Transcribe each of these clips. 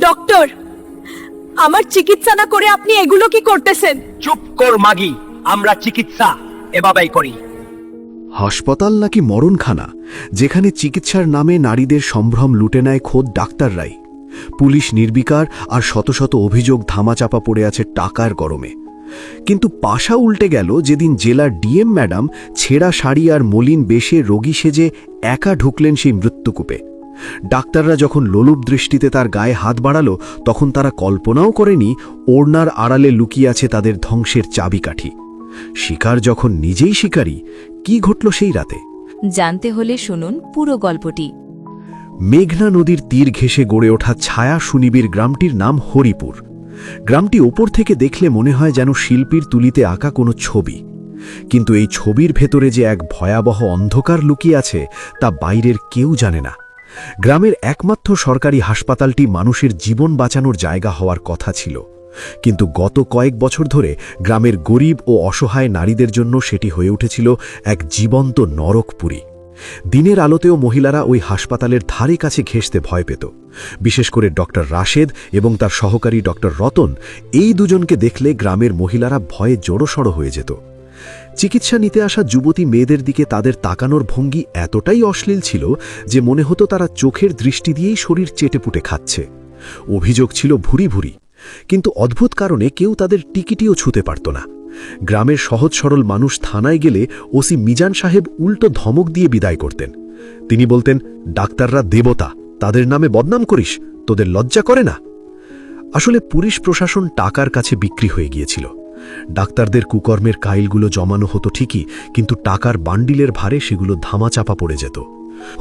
Doctor, আমার চিকিৎসা না করে আপনি এগুলো কি করতেছেন? চুপ কর মাগি, আমরা চিকিৎসা এভাবেই করি। হাসপাতাল নাকি মরণখানা, যেখানে চিকিৎসার নামে নারীদের সম্ভ্রম লুটে নেয় খোদ ডাক্তাররাই। পুলিশ নির্বিকার, আর শত শত অভিযোগ ধামাচাপা পড়ে আছে টাকার গরমে। কিন্তু পাশা উল্টে গেল যেদিন জেলার ডিএম ম্যাডাম ছেঁড়া শাড়ি আর মলিন বেশে রোগী সেজে একা ঢুকলেন সেই মৃত্যুকূপে। ডাক্তাররা যখন লোলুপ দৃষ্টিতে তার গায়ে হাত বাড়ালো, তখন তারা কল্পনাও করেনি ওড়নার আড়ালে লুকিয়ে আছে তাদের ধ্বংসের চাবিকাঠি। শিকার যখন নিজেই শিকারী, কি ঘটল সেই রাতে জানতে হলে শুনুন পুরো গল্পটি। মেঘনা নদীর তীর ঘেঁষে গড়ে ওঠা ছায়া সুনিবিড় গ্রামটির নাম হরিপুর। গ্রামটি ওপর থেকে দেখলে মনে হয় যেন শিল্পীর তুলিতে আঁকা কোনো ছবি, কিন্তু এই ছবির ভেতরে যে এক ভয়াবহ অন্ধকার লুকিয়ে আছে তা বাইরের কেউ জানে না। গ্রামের একমাত্র সরকারি হাসপাতালটি মানুষের জীবন বাঁচানোর জায়গা হওয়ার কথা ছিল, কিন্তু গত কয়েক বছর ধরে গ্রামের গরিব ও অসহায় নারীদের জন্য সেটি হয়ে উঠেছিল এক জীবন্ত নরকপুরী। দিনের আলোতেও মহিলারা ওই হাসপাতালের ধারে কাছে ঘেঁষতে ভয় পেত। বিশেষ করে ডক্টর রাশেদ এবং তার সহকারী ডক্টর রতন, এই দুজনকে দেখলে গ্রামের মহিলারা ভয়ে জড়োসড়ো হয়ে যেত। চিকিৎসা নিতে আসা যুবতী মেয়েদের দিকে তাদের তাকানোর ভঙ্গি এতটাই অশ্লীল ছিল যে মনে হতো তারা চোখের দৃষ্টি দিয়েই শরীর চেটেপুটে খাচ্ছে। অভিযোগ ছিল ভুরি ভুরি, কিন্তু অদ্ভুত কারণে কেউ তাদের টিকিটিও ছুঁতে পারত না। গ্রামের সহজ সরল মানুষ থানায় গেলে ওসি মিজান সাহেব উল্টো ধমক দিয়ে বিদায় করতেন। তিনি বলতেন, ডাক্তাররা দেবতা, তাদের নামে বদনাম করিস, তোদের লজ্জা করে না? আসলে পুলিশ প্রশাসন টাকার কাছে বিক্রি হয়ে গিয়েছিল। ডাক্তারদের কুকর্মের কাইলগুলো জমানো হতো ঠিকই, কিন্তু টাকার বান্ডিলের ভারে সেগুলো ধামাচাপা পড়ে যেত।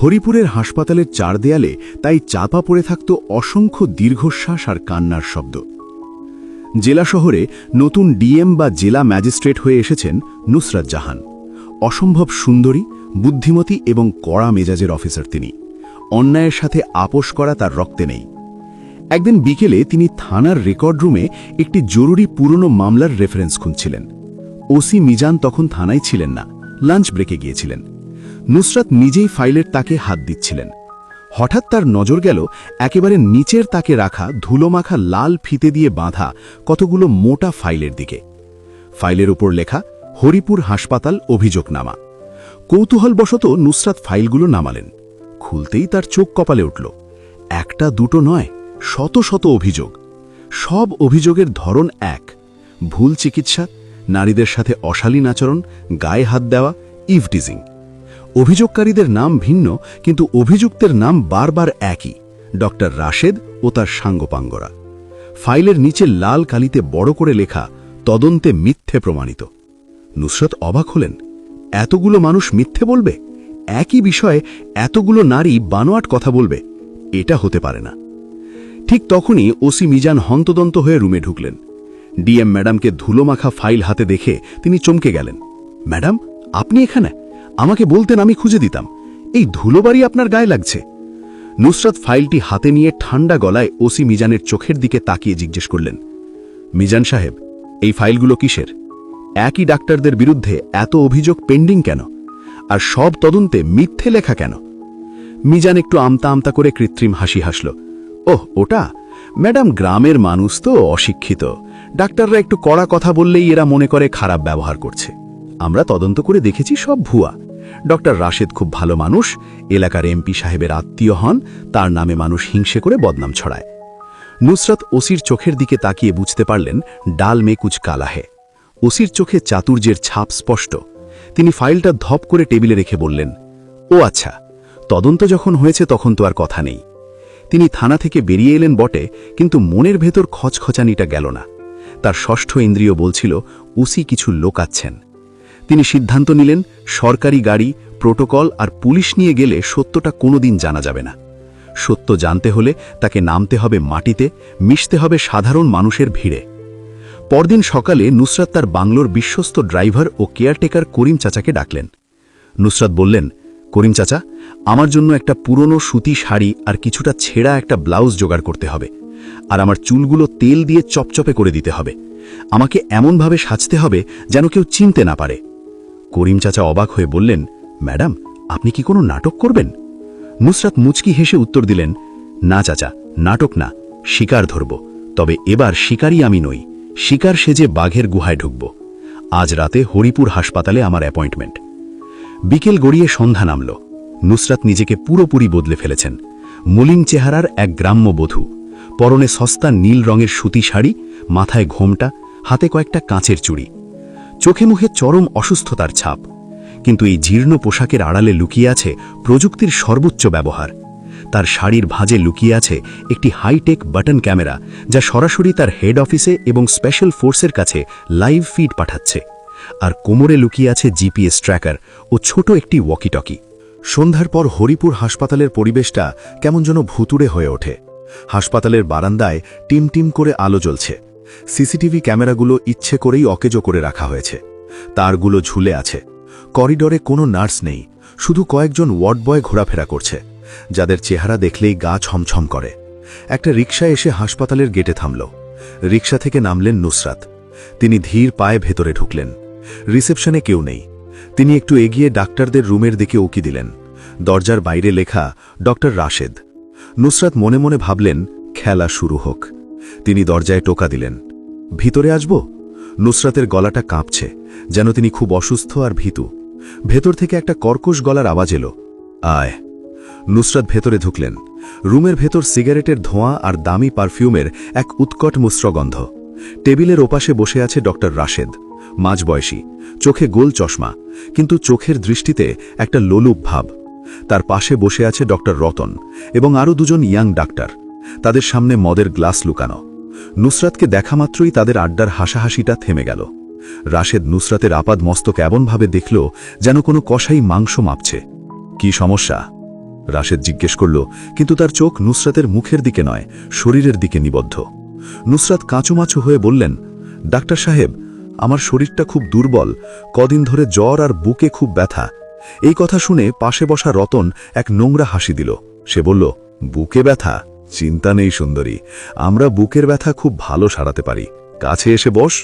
হরিপুরের হাসপাতালের চার দেয়ালে তাই চাপা পড়ে থাকত অসংখ্য দীর্ঘশ্বাস আর কান্নার শব্দ। জেলা শহরে নতুন ডিএম বা জেলা ম্যাজিস্ট্রেট হয়ে এসেছেন নুসরাত জাহান। অসম্ভব সুন্দরী, বুদ্ধিমতী এবং কড়া মেজাজের অফিসার তিনি। অন্যায়ের সাথে আপোষ করা তার রক্তে নেই। একদিন বিকেলে তিনি থানার রেকর্ড রুমে একটি জরুরি পুরনো মামলার রেফারেন্স খুঁজছিলেন। ওসি মিজান তখন থানায় ছিলেন না, লাঞ্চ ব্রেকে গিয়েছিলেন। নুসরাত নিজেই ফাইলের তাকে হাত দিচ্ছিলেন। হঠাৎ তার নজর গেল একেবারে নিচের তাকে রাখা ধুলোমাখা লাল ফিতে দিয়ে বাঁধা কতগুলো মোটা ফাইলের দিকে। ফাইলের উপর লেখা হরিপুর হাসপাতাল অভিযোগনামা। কৌতূহলবশত নুসরাত ফাইলগুলো নামালেন। খুলতেই তার চোখ কপালে উঠল। একটা দুটো নয়, শত শত অভিযোগ। সব অভিযোগের ধরন এক: ভুল চিকিৎসা, নারীদের সাথে অশালীন আচরণ, গায়ে হাত দেওয়া, ইভটিজিং। অভিযোগকারীদের নাম ভিন্ন, কিন্তু অভিযুক্তের নাম বারবার একই: ডক্টর রাশেদ ও তার সাঙ্গপাঙ্গরা। ফাইলের নিচে লাল কালিতে বড় করে লেখা, তদন্তে মিথ্যে প্রমাণিত। নুসরাত অবাক হলেন। এতগুলো মানুষ মিথ্যে বলবে? একই বিষয়ে এতগুলো নারী বানোয়াট কথা বলবে? এটা হতে পারে না। ঠিক তখনই ওসি মিজান হন্তদন্ত হয়ে রুমে ঢুকলেন। ডিএম ম্যাডামকে ধুলোমাখা ফাইল হাতে দেখে তিনি চমকে গেলেন। ম্যাডাম, আপনি এখানে? আমাকে বলতেন, আমি খুঁজে দিতাম। এই ধুলোবাড়ি আপনার গায়ে লাগছে। নুসরাত ফাইলটি হাতে নিয়ে ঠান্ডা গলায় ওসি মিজানের চোখের দিকে তাকিয়ে জিজ্ঞেস করলেন, মিজান সাহেব, এই ফাইলগুলো কিসের? একই ডাক্তারদের বিরুদ্ধে এত অভিযোগ পেন্ডিং কেন? আর সব তদন্তে মিথ্যে লেখা কেন? মিজান একটু আমতা আমতা করে কৃত্রিম হাসি হাসল। ওহ, ওটা ম্যাডাম, গ্রামের মানুষ তো অশিক্ষিত। ডাক্তাররা একটু কড়া কথা বললেই এরা মনে করে খারাপ ব্যবহার করছে। আমরা তদন্ত করে দেখেছি সব ভুয়া। ডক্টর রাশেদ খুব ভালো মানুষ, এলাকার এমপি সাহেবের আত্মীয় হন, তার নামে মানুষ হিংসে করে বদনাম ছড়ায়। নুসরাত ওসির চোখের দিকে তাকিয়ে বুঝতে পারলেন, ডাল মে কুচ কালা হে। ওসির চোখে চাতুর্যের ছাপ স্পষ্ট। তিনি ফাইলটা ধপ করে টেবিলে রেখে বললেন, ও আচ্ছা, তদন্ত যখন হয়েছে তখন তো আর কথা নেই। তিনি থানা থেকে বেরিয়ে এলেন বটে, কিন্তু মনের ভেতর খচখচানিটা গেল না। তার ষষ্ঠ ইন্দ্রিয় বলছিল, ওসি কিছু লোকাচ্ছেন। তিনি সিদ্ধান্ত নিলেন, সরকারি গাড়ি, প্রোটোকল আর পুলিশ নিয়ে গেলে সত্যটা কোনোদিন জানা যাবে না। সত্য জানতে হলে তাকে নামতে হবে মাটিতে, মিশতে হবে সাধারণ মানুষের ভিড়ে। পরদিন সকালে নুসরাত তার বাংলোর বিশ্বস্ত ড্রাইভার ও কেয়ারটেকার করিম চাচাকে ডাকলেন। নুসরাত বললেন, করিম চাচা, আমার জন্য একটা পুরনো সুতি শাড়ি আর কিছুটা ছেঁড়া একটা ব্লাউজ জোগাড় করতে হবে, আর আমার চুলগুলো তেল দিয়ে চপচপে করে দিতে হবে। আমাকে এমনভাবে সাজতে হবে যেন কেউ চিনতে না পারে। করিম চাচা অবাক হয়ে বললেন, ম্যাডাম, আপনি কি কোনো নাটক করবেন? নুসরাত মুচকি হেসে উত্তর দিলেন, না চাচা, নাটক না, শিকার ধরব, তবে এবার শিকারই আমি নই, শিকার সেজে বাঘের গুহায় ঢুকব। আজ রাতে হরিপুর হাসপাতালে আমার অ্যাপয়েন্টমেন্ট। বিকেল গড়িয়ে সন্ধ্যা নামল। নুসরাত নিজেকে পুরোপুরি বদলে ফেলেছেন। মলিন চেহারার এক গ্রাম্য বধূ, পরনে সস্তা নীল রঙের সুতি শাড়ি, মাথায় ঘোমটা, হাতে কয়েকটা কাঁচের চুড়ি, চোখে মুখে চরম অসুস্থতার ছাপ। কিন্তু এই জীর্ণ পোশাকের আড়ালে লুকিয়ে আছে প্রযুক্তির সর্বোচ্চ ব্যবহার। তার শাড়ির ভাঁজে লুকিয়ে আছে একটি হাইটেক বাটন ক্যামেরা, যা সরাসরি তার হেড অফিসে এবং স্পেশাল ফোর্সের কাছে লাইভ ফিড পাঠাচ্ছে। আর কোমরে লুকিয়ে আছে জিপিএস ট্র্যাকার ও ছোট একটি ওয়াকিটকি। সন্ধ্যার পর হরিপুর হাসপাতালের পরিবেশটা কেমন যেন ভুতুড়ে হয়ে ওঠে। হাসপাতালের বারান্দায় টিম টিম করে আলো জ্বলছে। সিসিটিভি ক্যামেরাগুলো ইচ্ছে করেই অকেজো করে রাখা হয়েছে। তারগুলো ঝুলে আছে। করিডরে কোনো নার্স নেই, শুধু কয়েকজন ওয়ার্ড বয় ঘোরাফেরা করছে, যাদের চেহারা দেখলেই গা ছমছম করে। একটা রিকশা এসে হাসপাতালের গেটে থামল। রিকশা থেকে নামলেন নুসরাত। তিনি ধীর পায়ে ভেতরে ঢুকলেন। রিসেপশনে কেউ নেই। তিনি একটু এগিয়ে ডাক্তারদের রুমের দিকে উকি দিলেন। দরজার বাইরে লেখা ডক্টর রাশেদ। নুসরাত মনে মনে ভাবলেন, খেলা শুরু হোক। তিনি দরজায় টোকা দিলেন। ভিতরে আসব? নুসরাতের গলাটা কাঁপছে, যেন তিনি খুব অসুস্থ আর ভীতু। ভেতর থেকে একটা কর্কশ গলার আওয়াজ এলো, আয়। নুসরাত ভেতরে ঢুকলেন। রুমের ভেতর সিগারেটের ধোঁয়া আর দামি পারফিউমের এক উৎকট মিশ্রগন্ধ। টেবিলের ওপাশে বসে আছে ডক্টর রাশেদ, মাঝবয়সী, চোখে গোল চশমা, কিন্তু চোখের দৃষ্টিতে একটা লোলুপ ভাব। তার পাশে বসে আছে ডক্টর রতন এবং আরও দুজন ইয়াং ডাক্তার। তাদের সামনে মদের গ্লাস লুকানো। নুসরাতকে দেখা মাত্রই তাদের আড্ডার হাসাহাসিটা থেমে গেল। রাশেদ নুসরাতের আপাদ মস্তক এমনভাবে দেখল যেন কোনো কসাই মাংস মাপছে। কি সমস্যা? রাশেদ জিজ্ঞেস করল, কিন্তু তার চোখ নুসরাতের মুখের দিকে নয়, শরীরের দিকে নিবদ্ধ। নুসরাত কাঁচুমাচু হয়ে বললেন, ডাক্তার সাহেব, আমার শরীরটা খুব দুর্বল, কদিন ধরে জ্বর আর বুকে খুব ব্যথা। এই কথা শুনে পাশে বসা রতন এক নোংরা হাসি দিল। সে বলল, বুকে ব্যথা? চিন্তা নেই সুন্দরী, আমরা বুকের ব্যথা খুব ভালো সারাতে পারি। কাছে এসে বস।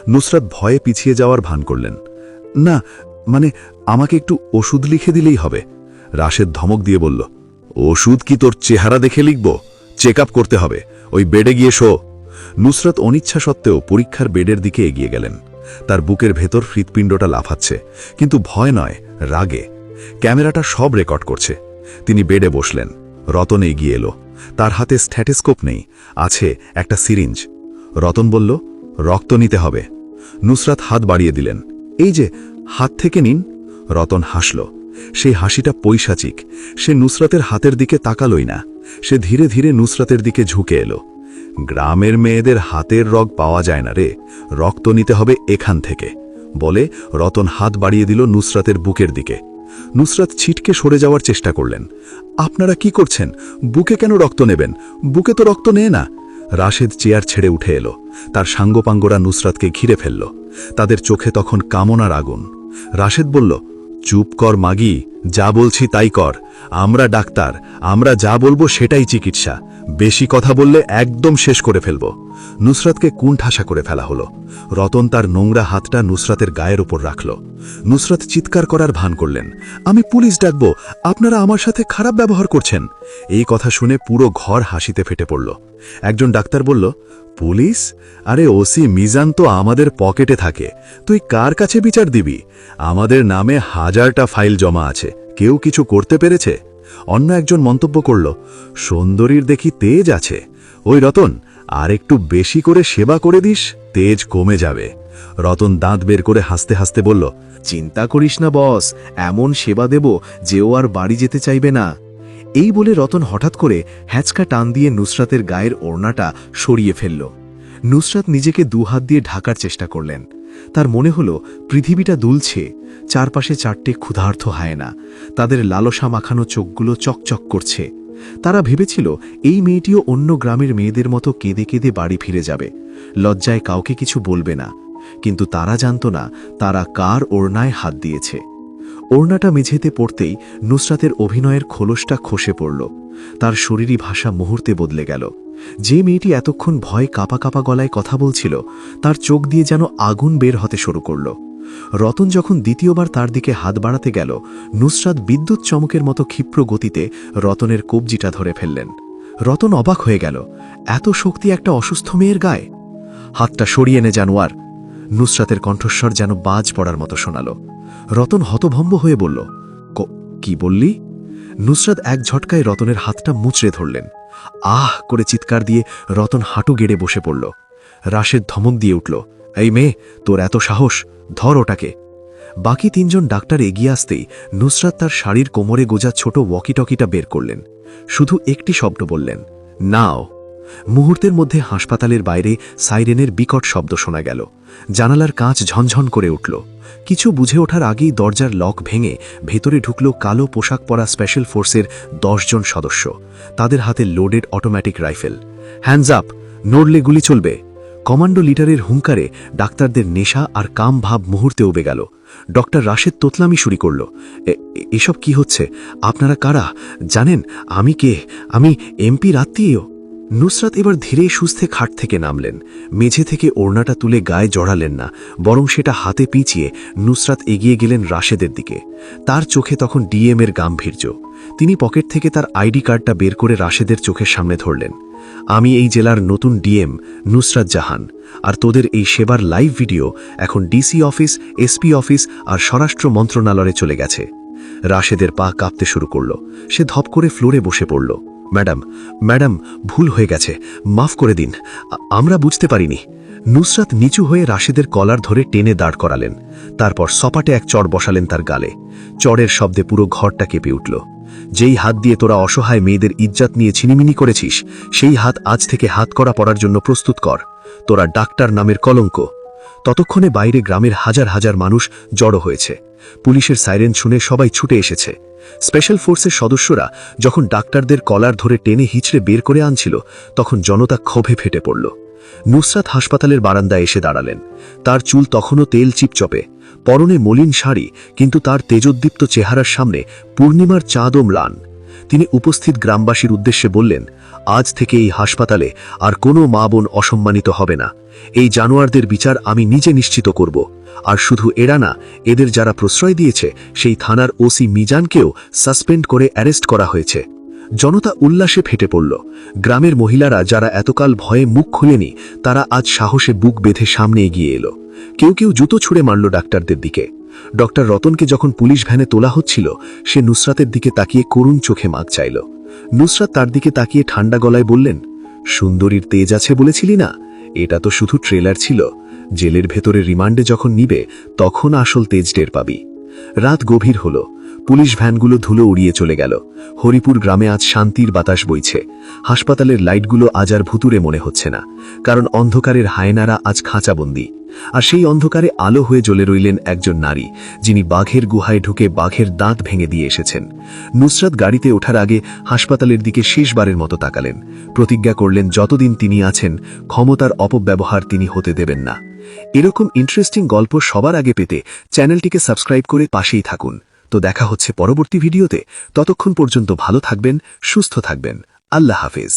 নুসরাত ভয়ে পিছিয়ে যাওয়ার ভান করলেন। না, মানে আমাকে একটু ওষুধ লিখে দিলেই হবে। রাশেদ ধমক দিয়ে বলল, ওষুধ কি তোর চেহারা দেখে লিখব? চেক আপ করতে হবে, ওই বেডে গিয়ে শো। নুসরাত অনিচ্ছা সত্ত্বেও পরীক্ষার বেডের দিকে এগিয়ে গেলেন। তার বুকের ভেতর হৃৎপিণ্ডটা লাফাচ্ছে, কিন্তু ভয় নয়, রাগে। ক্যামেরাটা সব রেকর্ড করছে। তিনি বেডে বসলেন। রতন এগিয়ে এলো। তার হাতে স্ট্যাথোস্কোপ নেই, আছে একটা সিরিঞ্জ। রতন বলল, রক্ত নিতে হবে। নুসরাত হাত বাড়িয়ে দিলেন। এই যে, হাত থেকে নিন। রতন হাসল। সেই হাসিটা পৈশাচিক। সে নুসরাতের হাতের দিকে তাকালই না। সে ধীরে ধীরে নুসরাতের দিকে ঝুঁকে এলো। গ্রামের মেয়েদের হাতের রগ পাওয়া যায় না রে, রক্ত নিতে হবে এখান থেকে বলে রতন হাত বাড়িয়ে দিল নুসরাতের বুকের দিকে। নুসরাত ছিটকে সরে যাওয়ার চেষ্টা করলেন। আপনারা কি করছেন? বুকে কেন রক্ত নেবেন? বুকে তো রক্ত নেয় না। রাশেদ চেয়ার ছেড়ে উঠে এলো। তার সাঙ্গপাঙ্গরা নুসরাতকে ঘিরে ফেলল। তাদের চোখে তখন কামনার আগুন। রাশেদ বলল, চুপ কর মাগি, যা বলছি তাই কর। আমরা ডাক্তার, আমরা যা বলবো সেটাই চিকিৎসা। বেশি কথা বললে একদম শেষ করে ফেলব। নুসরাতকে কুণ্ঠাসা করে ফেলা হলো। রতন তার নোংরা হাতটা নুসরাতের গায়ের ওপর রাখল। নুসরাত চিৎকার করার ভান করলেন, আমি পুলিশ ডাকবো, আপনারা আমার সাথে খারাপ ব্যবহার করছেন। এই কথা শুনে পুরো ঘর হাসিতে ফেটে পড়ল। একজন ডাক্তার বলল, পুলিশ? আরে ওসি মিজান তো আমাদের পকেটে থাকে, তুই কার কাছে বিচার দিবি? আমাদের নামে হাজারটা ফাইল জমা আছে, কেউ কিছু করতে পেরেছে? অন্য একজন মন্তব্য করল, সুন্দরীর দেখি তেজ আছে। ওই রতন, আর একটু বেশি করে সেবা করে দিস, তেজ কমে যাবে। রতন দাঁত বের করে হাসতে হাসতে বলল, চিন্তা করিস না বস, এমন সেবা দেব যে ও আর বাড়ি যেতে চাইবে না। এই বলে রতন হঠাৎ করে হ্যাঁচকা টান দিয়ে নুসরাতের গায়ের ওড়নাটা সরিয়ে ফেলল। নুসরাত নিজেকে দুহাত দিয়ে ঢাকার চেষ্টা করলেন। তার মনে হল পৃথিবীটা দুলছে, চারপাশে চারটে ক্ষুধার্ত হায়না, তাদের লালসা মাখানো চোখগুলো চকচক করছে। তারা ভেবেছিল এই মেয়েটিও অন্য গ্রামের মেয়েদের মতো কেঁদে কেঁদে বাড়ি ফিরে যাবে, লজ্জায় কাউকে কিছু বলবে না। কিন্তু তারা জানত না তারা কার ওড়নায় হাত দিয়েছে। ওড়নাটা মেঝেতে পড়তেই নুসরাতের অভিনয়ের খোলসটা খসে পড়ল। তার শরীরী ভাষা মুহূর্তে বদলে গেল। যে মেয়েটি এতক্ষণ ভয় কাঁপা কাঁপা গলায় কথা বলছিল, তার চোখ দিয়ে যেন আগুন বের হতে শুরু করল। রতন যখন দ্বিতীয়বার তার দিকে হাত বাড়াতে গেল, নুসরাত বিদ্যুৎ চমকের মতো ক্ষিপ্র গতিতে রতনের কবজিটা ধরে ফেললেন। রতন অবাক হয়ে গেল, এত শক্তি একটা অসুস্থ মেয়ের গায়ে। হাতটা সরিয়ে নে জানোয়ার। নুসরাতের কণ্ঠস্বর যেন বাজ পড়ার মতো শোনাল। রতন হতভম্ব হয়ে বলল, কি বললি? নুসরাত এক ঝটকায় রতনের হাতটা মুচড়ে ধরলেন। আহ করে চিৎকার দিয়ে রতন হাঁটু গেড়ে বসে পড়ল। রাশেদ ধমক দিয়ে উঠল, এই মেয়ে, তোর এত সাহস, ধর ওটাকে। বাকি তিনজন ডাক্তার এগিয়ে আসতেই নুসরাত তার শাড়ির কোমরে গোজা ছোট ওয়াকিটকিটা বের করলেন। শুধু একটি শব্দ বললেন, নাও। মুহূর্তের মধ্যে হাসপাতালের বাইরে সাইরেনের বিকট শব্দ শোনা গেল। জানালার কাঁচ ঝনঝন করে উঠল। কিছু বুঝে ওঠার আগেই দরজার লক ভেঙে ভেতরে ঢুকল কালো পোশাক পরা স্পেশাল ফোর্সের 10 জন সদস্য। তাদের হাতে loaded automatic rifle. Hands up, নড়লে গুলি চলবে। কমান্ডো লিডারের হুঙ্কারে ডাক্তারদের নেশা আর কাম ভাব মুহূর্তে উবে গেল। ডক্টর রাশেদ তোতলামি শুরু করল, এসব কি হচ্ছে? আপনারা কারা? জানেন আমি কে? আমি এমপির আত্মীয়। নুসরাত এবার ধীরে সুস্থে খাট থেকে নামলেন। মেঝে থেকে ওড়নাটা তুলে গায়ে জড়ালেন না, বরং সেটা হাতে পিঁচিয়ে নুসরাত এগিয়ে গেলেন রাশেদের দিকে। তার চোখে তখন ডিএম এর গাম্ভীর্য। তিনি পকেট থেকে তার আইডি কার্ডটা বের করে রাশেদের চোখের সামনে ধরলেন। আমি এই জেলার নতুন ডিএম নুসরাত জাহান, আর তোদের এই সেবার লাইভ ভিডিও এখন ডিসি অফিস, এসপি অফিস আর স্বরাষ্ট্র মন্ত্রণালয়ে চলে গেছে। রাশেদের পা কাঁপতে শুরু করল। সে ধপ করে ফ্লোরে বসে পড়ল। ম্যাডাম, ভুল হয়ে গেছে, মাফ করে দিন, আমরা বুঝতে পারিনি। নুসরাত নিচু হয়ে রাশেদের কলার ধরে টেনে দাঁড় করালেন। তারপর সপাটে এক চড় বসালেন তার গালে। চড়ের শব্দে পুরো ঘরটা কেঁপে উঠল। যেই হাত দিয়ে তোরা অসহায় মেয়েদের ইজ্জত নিয়ে ছিনিমিনি করেছিস, সেই হাত আজ থেকে হাত করা পড়ার জন্য প্রস্তুত কর। তোরা ডাক্তার নামের কলঙ্ক। ততক্ষণে বাইরে গ্রামের হাজার হাজার মানুষ জড়ো হয়েছে। পুলিশের সাইরেন শুনে সবাই ছুটে এসেছে। স্পেশাল ফোর্সের সদস্যরা যখন ডাক্তারদের কলার ধরে টেনে হিচড়ে বের করে আনছিল, তখন জনতা ক্ষোভে ফেটে পড়ল। নুসরাত হাসপাতালের বারান্দায় এসে দাঁড়ালেন। তার চুল তখনও তেল চিপচপে, পরনে মলিন শাড়ি, কিন্তু তার তেজোদ্দীপ্ত চেহারার সামনে পূর্ণিমার চাঁদও ম্লান। তিনি উপস্থিত গ্রামবাসীর উদ্দেশ্যে বললেন, আজ থেকে এই হাসপাতালে আর কোনো মা বোন অসম্মানিত হবে না। এই জানোয়ারদের বিচার আমি নিজে নিশ্চিত করব। আর শুধু এরা না, এদের যারা প্রশ্রয় দিয়েছে সেই থানার ওসি মিজানকেও সাসপেন্ড করে অ্যারেস্ট করা হয়েছে। জনতা উল্লাসে ফেটে পড়ল। গ্রামের মহিলারা যারা এতকাল ভয়ে মুখ খুলেনি, তারা আজ সাহসে বুক বেঁধে সামনে এগিয়ে এলো। কেউ কেউ জুতো ছুঁড়ে মারল ডাক্তারদের দিকে। ডক্টর রতনকে যখন পুলিশ ভ্যানে তোলা হচ্ছিল, সে নুসরাতের দিকে তাকিয়ে করুণ চোখে মাগ চাইল। নুসরাত তার দিকে তাকিয়ে ঠান্ডা গলায় বললেন, সুন্দরীর তেজ আছে বলেছিলি না? এটা তো শুধু ট্রেলার ছিল। জেলের ভেতরে রিমান্ডে যখন নিবে, তখন আসল তেজ টের পাবি। রাত গভীর হল। পুলিশ ভ্যানগুলো ধুলো উড়িয়ে চলে গেল। হরিপুর গ্রামে আজ শান্তির বাতাস বইছে। হাসপাতালের লাইটগুলো আজ আর ভুতুরে মনে হচ্ছে না, কারণ অন্ধকারের হায়নারা আজ খাঁচাবন্দি। আর সেই অন্ধকারে আলো হয়ে জ্বলে রইলেন একজন নারী, যিনি বাঘের গুহায় ঢুকে বাঘের দাঁত ভেঙে দিয়ে এসেছেন। নুসরাত গাড়িতে ওঠার আগে হাসপাতালের দিকে শেষবারের মতো তাকালেন। প্রতিজ্ঞা করলেন, যতদিন তিনি আছেন, ক্ষমতার অপব্যবহার তিনি হতে দেবেন না। এরকম ইন্টারেস্টিং গল্প সবার আগে পেতে চ্যানেলটিকে সাবস্ক্রাইব করে পাশেই থাকুন। তো দেখা হচ্ছে পরবর্তী ভিডিওতে। ততক্ষণ পর্যন্ত ভালো থাকবেন, সুস্থ থাকবেন। আল্লাহ হাফেজ।